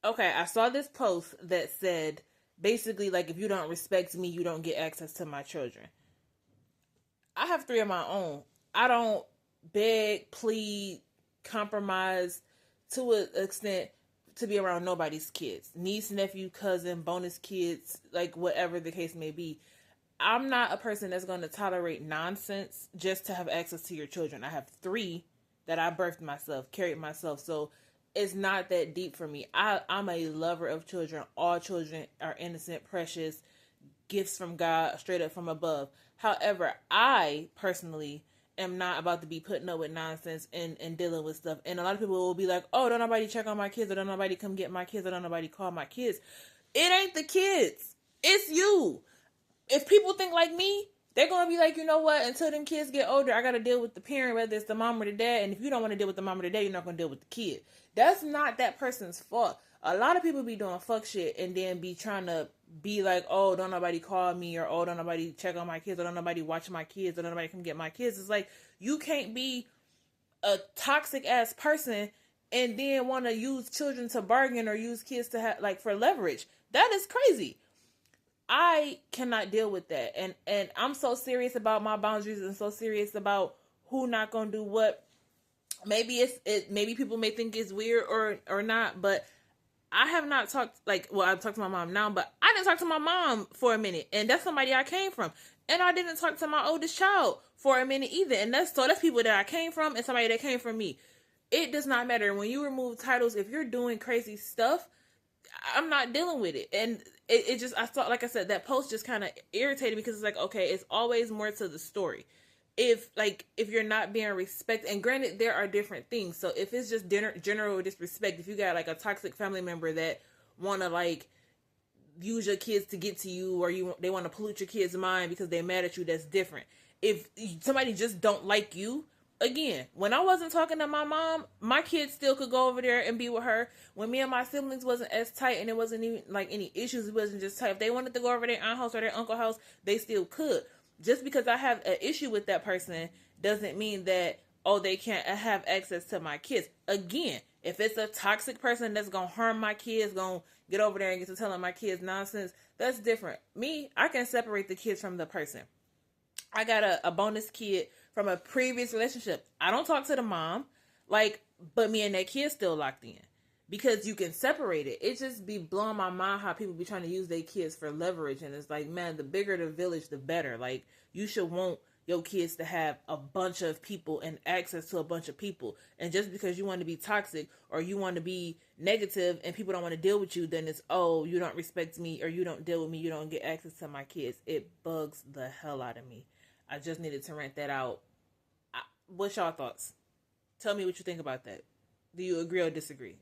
Okay, I saw this post that said basically like if you don't respect me, you don't get access to my children. I have three of my own. I don't beg, plead, compromise to an extent to be around nobody's kids. Niece, nephew, cousin, bonus kids, like whatever the case may be. I'm not a person that's going to tolerate nonsense just to have access to your children. I have three that I birthed myself, carried myself. So it's not that deep for me. I'm a lover of children. All children are innocent, precious, gifts from God, straight up from above. However, I personally am not about to be putting up with nonsense and dealing with stuff. And a lot of people will be like, oh, don't nobody check on my kids, or don't nobody come get my kids, or don't nobody call my kids. It ain't the kids. It's you. If people think like me, they're going to be like, you know what, until them kids get older, I got to deal with the parent, whether it's the mom or the dad. And if you don't want to deal with the mom or the dad, you're not going to deal with the kid. That's not that person's fault. A lot of people be doing fuck shit and then be trying to be like, oh, don't nobody call me, or oh, don't nobody check on my kids, or don't nobody watch my kids, or don't nobody come get my kids. It's like, you can't be a toxic ass person and then want to use children to bargain or use kids to have like for leverage. That is crazy. I cannot deal with that. And I'm so serious about my boundaries and so serious about who not gonna do what. Maybe maybe people may think it's weird or not, but I have not talked I've talked to my mom now, but I didn't talk to my mom for a minute, and that's somebody I came from. And I didn't talk to my oldest child for a minute either. And that's people that I came from and somebody that came from me. It does not matter. When you remove titles, if you're doing crazy stuff, I'm not dealing with it. And it just, I thought, like I said, that post just kind of irritated me, because it's like, okay, it's always more to the story. If you're not being respected, and granted, there are different things. So if it's just general disrespect, if you got like a toxic family member that want to like use your kids to get to you, or they want to pollute your kids' mind because they're mad at you, that's different. If somebody just don't like you, again, when I wasn't talking to my mom, my kids still could go over there and be with her. When me and my siblings wasn't as tight and it wasn't even like any issues, it wasn't just tight. If they wanted to go over their aunt house or their uncle house, they still could. Just because I have an issue with that person doesn't mean that, oh, they can't have access to my kids. Again, if it's a toxic person that's going to harm my kids, going to get over there and get to telling my kids nonsense, that's different. Me, I can separate the kids from the person. I got a bonus kid from a previous relationship. I don't talk to the mom, but me and that kid still locked in. Because you can separate it. It just be blowing my mind how people be trying to use their kids for leverage. And it's like, man, the bigger the village, the better. Like, you should want your kids to have a bunch of people and access to a bunch of people. And just because you want to be toxic or you want to be negative and people don't want to deal with you, then it's, oh, you don't respect me, or you don't deal with me, you don't get access to my kids. It bugs the hell out of me. I just needed to rant that out. What's y'all thoughts? Tell me what you think about that. Do you agree or disagree?